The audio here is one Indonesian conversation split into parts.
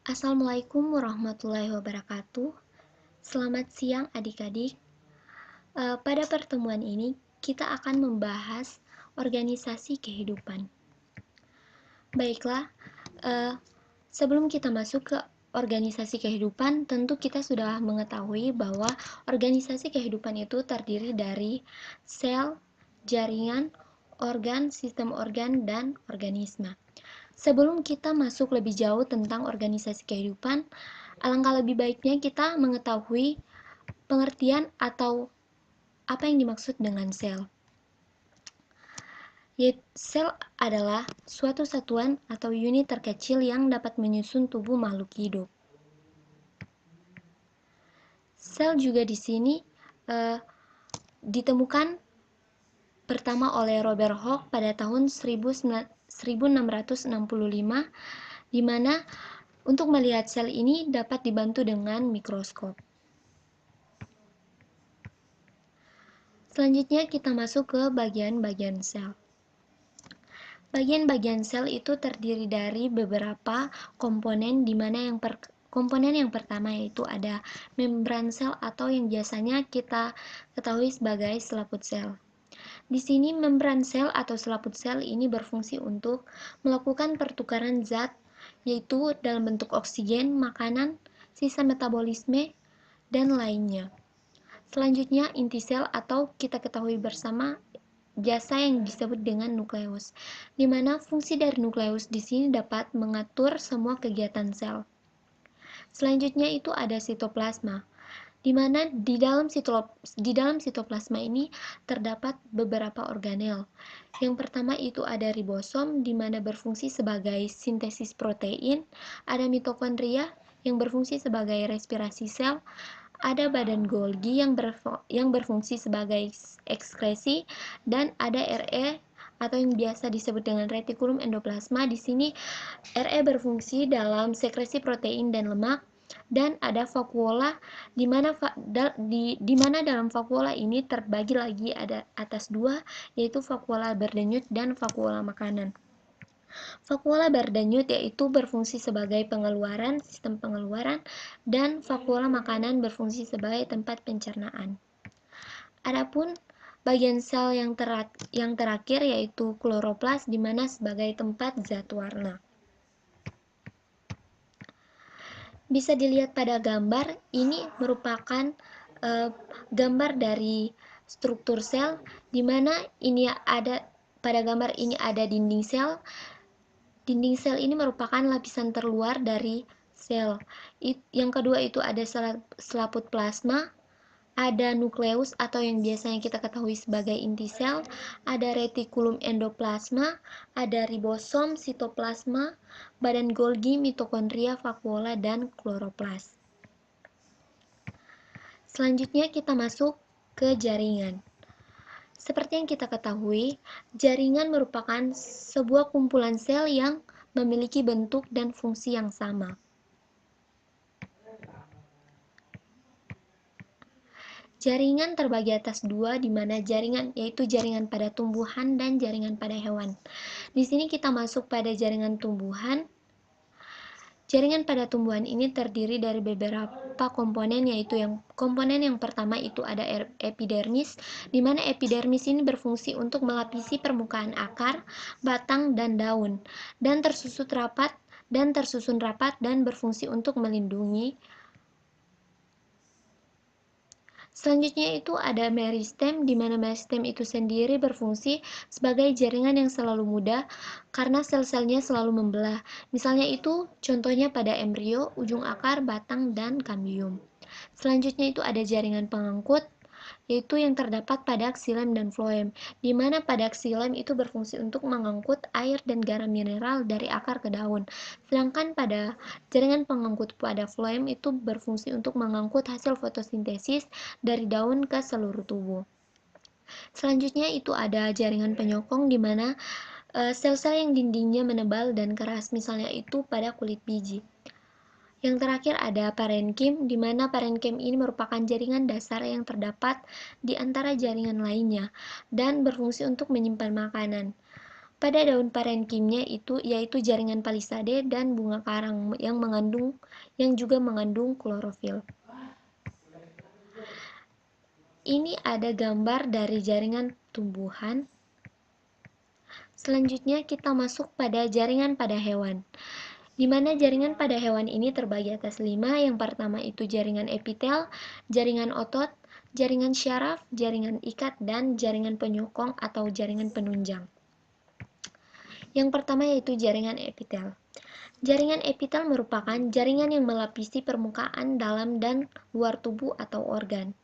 Assalamualaikum warahmatullahi wabarakatuh. Selamat siang adik-adik. Pada pertemuan ini kita akan membahas organisasi kehidupan. Baiklah, eh, sebelum kita masuk ke organisasi kehidupan, tentu kita sudah mengetahui bahwa organisasi kehidupan itu terdiri dari sel, jaringan, organ, sistem organ, dan organisme. Sebelum kita masuk lebih jauh tentang organisasi kehidupan, alangkah lebih baiknya kita mengetahui pengertian atau apa yang dimaksud dengan sel. Sel adalah suatu satuan atau unit terkecil yang dapat menyusun tubuh makhluk hidup. Sel juga di sini ditemukan pertama oleh Robert Hooke pada tahun 1665, di mana untuk melihat sel ini dapat dibantu dengan mikroskop. Selanjutnya kita masuk ke bagian-bagian sel. Bagian-bagian sel itu terdiri dari beberapa komponen, di mana komponen yang pertama yaitu ada membran sel atau yang biasanya kita ketahui sebagai selaput sel. Di sini membran sel atau selaput sel ini berfungsi untuk melakukan pertukaran zat, yaitu dalam bentuk oksigen, makanan, sisa metabolisme, dan lainnya. Selanjutnya inti sel atau kita ketahui bersama jasa yang disebut dengan nukleus, di mana fungsi dari nukleus di sini dapat mengatur semua kegiatan sel. Selanjutnya itu ada sitoplasma, di mana di dalam sitoplasma ini terdapat beberapa organel. Yang pertama itu ada ribosom, di mana berfungsi sebagai sintesis protein, ada mitokondria yang berfungsi sebagai respirasi sel, ada badan Golgi yang berfungsi sebagai ekskresi, dan ada RE atau yang biasa disebut dengan retikulum endoplasma. Di sini RE berfungsi dalam sekresi protein dan lemak, dan ada vakuola di mana dalam vakuola ini terbagi lagi ada atas dua, yaitu vakuola berdenyut dan vakuola makanan. Vakuola berdenyut yaitu berfungsi sebagai sistem pengeluaran, dan vakuola makanan berfungsi sebagai tempat pencernaan. Adapun bagian sel yang terakhir yaitu kloroplas, di mana sebagai tempat zat warna. Bisa dilihat pada gambar, ini merupakan gambar dari struktur sel, di mana pada gambar ini ada dinding sel. Dinding sel ini merupakan lapisan terluar dari sel. Yang kedua itu ada selaput plasma, ada nukleus atau yang biasanya kita ketahui sebagai inti sel, ada retikulum endoplasma, ada ribosom, sitoplasma, badan Golgi, mitokondria, vakuola, dan kloroplas. Selanjutnya kita masuk ke jaringan. Seperti yang kita ketahui, jaringan merupakan sebuah kumpulan sel yang memiliki bentuk dan fungsi yang sama. Jaringan terbagi atas dua, di mana yaitu jaringan pada tumbuhan dan jaringan pada hewan. Di sini kita masuk pada jaringan tumbuhan. Jaringan pada tumbuhan ini terdiri dari beberapa komponen, yaitu komponen yang pertama itu ada epidermis, di mana epidermis ini berfungsi untuk melapisi permukaan akar, batang, dan daun, dan tersusun rapat dan berfungsi untuk melindungi. Selanjutnya itu ada meristem, di mana meristem itu sendiri berfungsi sebagai jaringan yang selalu muda karena sel-selnya selalu membelah. Misalnya itu contohnya pada embrio, ujung akar, batang, dan kambium. Selanjutnya itu ada jaringan pengangkut, yaitu yang terdapat pada xilem dan floem, di mana pada xilem itu berfungsi untuk mengangkut air dan garam mineral dari akar ke daun, sedangkan pada jaringan pengangkut pada floem itu berfungsi untuk mengangkut hasil fotosintesis dari daun ke seluruh tubuh. Selanjutnya itu ada jaringan penyokong, di mana sel-sel yang dindingnya menebal dan keras, misalnya itu pada kulit biji. Yang terakhir ada parenkim, di mana parenkim ini merupakan jaringan dasar yang terdapat di antara jaringan lainnya dan berfungsi untuk menyimpan makanan. pada daun parenkimnya itu yaitu jaringan palisade dan bunga karang yang juga mengandung klorofil. Ini ada gambar dari jaringan tumbuhan. Selanjutnya kita masuk pada jaringan pada hewan, di mana jaringan pada hewan ini terbagi atas 5. Yang pertama itu jaringan epitel, jaringan otot, jaringan syaraf, jaringan ikat, dan jaringan penyokong atau jaringan penunjang. Yang pertama yaitu jaringan epitel. Jaringan epitel merupakan jaringan yang melapisi permukaan dalam dan luar tubuh atau organ.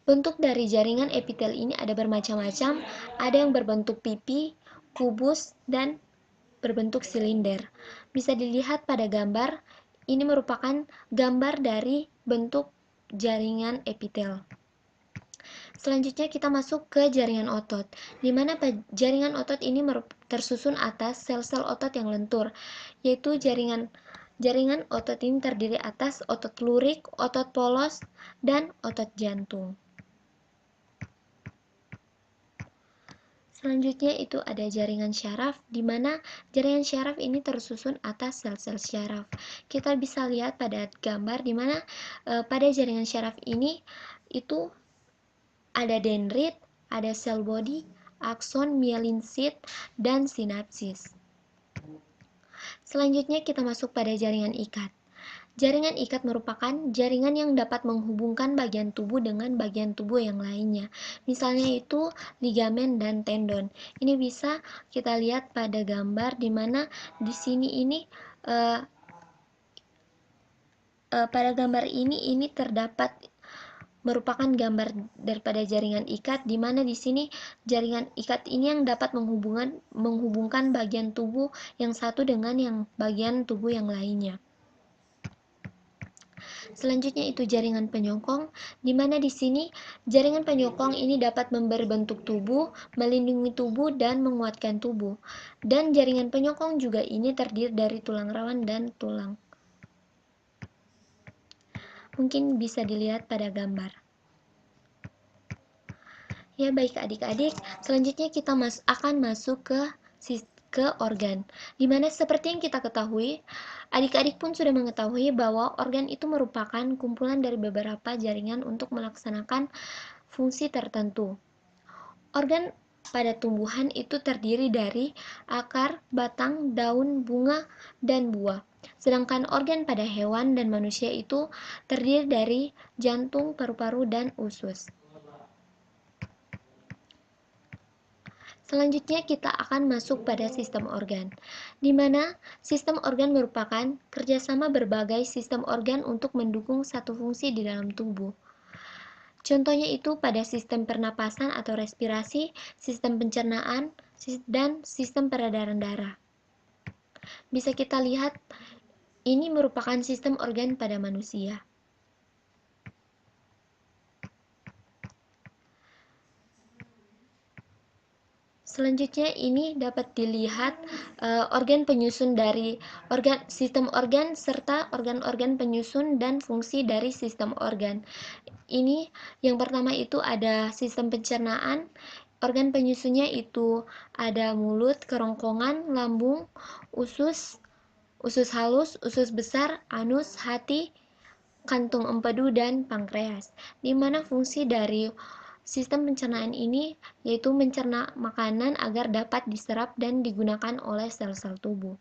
Bentuk dari jaringan epitel ini ada bermacam-macam, ada yang berbentuk pipi, kubus, dan berbentuk silinder. Bisa dilihat pada gambar, ini merupakan gambar dari bentuk jaringan epitel. Selanjutnya kita masuk ke jaringan otot, di mana jaringan otot ini tersusun atas sel-sel otot yang lentur, yaitu jaringan otot ini terdiri atas otot lurik, otot polos, dan otot jantung. Selanjutnya itu ada jaringan syaraf, di mana jaringan syaraf ini tersusun atas sel-sel syaraf. Kita bisa lihat pada gambar di mana pada jaringan syaraf ini itu ada dendrit, ada sel body, akson, myelin sheath, dan sinapsis. Selanjutnya kita masuk pada jaringan ikat. Jaringan ikat merupakan jaringan yang dapat menghubungkan bagian tubuh dengan bagian tubuh yang lainnya. Misalnya itu ligamen dan tendon. Ini bisa kita lihat pada gambar di mana di sini ini pada gambar ini terdapat merupakan gambar daripada jaringan ikat, di mana di sini jaringan ikat ini yang dapat menghubungkan bagian tubuh yang satu dengan yang bagian tubuh yang lainnya. Selanjutnya itu jaringan penyokong, di mana di sini jaringan penyokong ini dapat memberi bentuk tubuh, melindungi tubuh, dan menguatkan tubuh. Dan jaringan penyokong juga ini terdiri dari tulang rawan dan tulang. Mungkin bisa dilihat pada gambar. Ya baik adik-adik, selanjutnya kita akan masuk ke organ, dimana seperti yang kita ketahui, adik-adik pun sudah mengetahui bahwa organ itu merupakan kumpulan dari beberapa jaringan untuk melaksanakan fungsi tertentu. Organ pada tumbuhan itu terdiri dari akar, batang, daun, bunga, dan buah. Sedangkan organ pada hewan dan manusia itu terdiri dari jantung, paru-paru, dan usus. Selanjutnya kita akan masuk pada sistem organ, di mana sistem organ merupakan kerjasama berbagai sistem organ untuk mendukung satu fungsi di dalam tubuh. Contohnya itu pada sistem pernapasan atau respirasi, sistem pencernaan, dan sistem peredaran darah. Bisa kita lihat, ini merupakan sistem organ pada manusia. Selanjutnya ini dapat dilihat organ penyusun dari sistem organ serta organ-organ penyusun dan fungsi dari sistem organ. Ini yang pertama itu ada sistem pencernaan. Organ penyusunnya itu ada mulut, kerongkongan, lambung, usus halus, usus besar, anus, hati, kantung empedu, dan pankreas. Di mana fungsi dari sistem pencernaan ini yaitu mencerna makanan agar dapat diserap dan digunakan oleh sel-sel tubuh.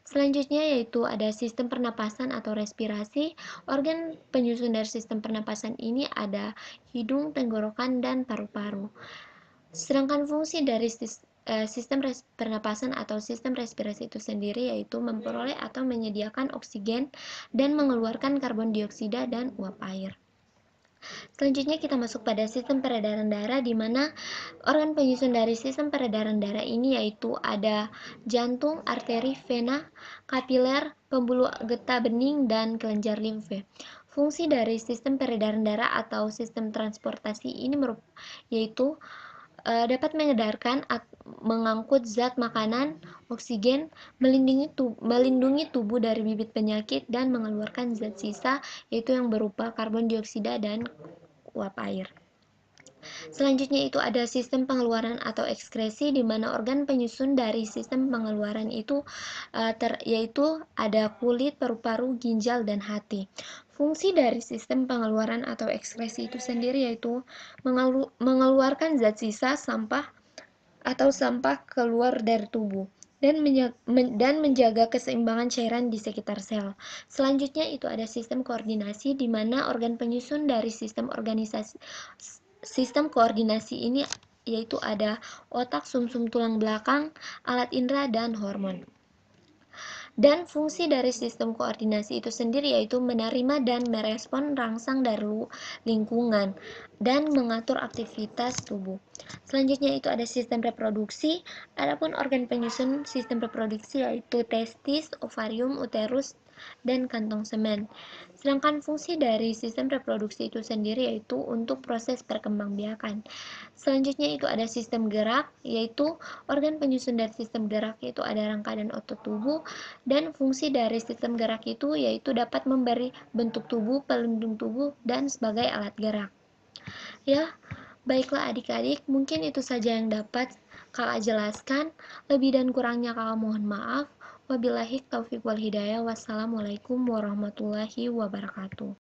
Selanjutnya yaitu ada sistem pernapasan atau respirasi. Organ penyusun dari sistem pernapasan ini ada hidung, tenggorokan, dan paru-paru. Sedangkan fungsi dari sistem pernapasan atau sistem respirasi itu sendiri yaitu memperoleh atau menyediakan oksigen dan mengeluarkan karbon dioksida dan uap air. Selanjutnya kita masuk pada sistem peredaran darah, di mana organ penyusun dari sistem peredaran darah ini yaitu ada jantung, arteri, vena, kapiler, pembuluh getah bening, dan kelenjar limfe. Fungsi dari sistem peredaran darah atau sistem transportasi ini yaitu dapat mengedarkan mengangkut zat makanan, oksigen, melindungi tubuh dari bibit penyakit, dan mengeluarkan zat sisa yaitu yang berupa karbon dioksida dan uap air. Selanjutnya itu ada sistem pengeluaran atau ekskresi, di mana organ penyusun dari sistem pengeluaran itu yaitu ada kulit, paru-paru, ginjal, dan hati. Fungsi dari sistem pengeluaran atau ekskresi itu sendiri yaitu mengeluarkan zat sisa, sampah, atau sampah keluar dari tubuh dan menjaga keseimbangan cairan di sekitar sel. Selanjutnya itu ada sistem koordinasi, di mana organ penyusun dari sistem koordinasi ini yaitu ada otak, sumsum tulang belakang, alat indera, dan hormon. Dan fungsi dari sistem koordinasi itu sendiri yaitu menerima dan merespon rangsang dari lingkungan dan mengatur aktivitas tubuh. Selanjutnya itu ada sistem reproduksi. Adapun organ penyusun sistem reproduksi yaitu testis, ovarium, uterus, dan kantong semen. Sedangkan fungsi dari sistem reproduksi itu sendiri yaitu untuk proses perkembangbiakan. Selanjutnya itu ada sistem gerak, yaitu organ penyusun dari sistem gerak yaitu ada rangka dan otot tubuh, dan fungsi dari sistem gerak itu yaitu dapat memberi bentuk tubuh, pelindung tubuh, dan sebagai alat gerak. Ya, baiklah adik-adik, mungkin itu saja yang dapat kakak jelaskan. Lebih dan kurangnya kakak mohon maaf. Wabillahi taufiq wal hidayah. Wassalamualaikum warahmatullahi wabarakatuh.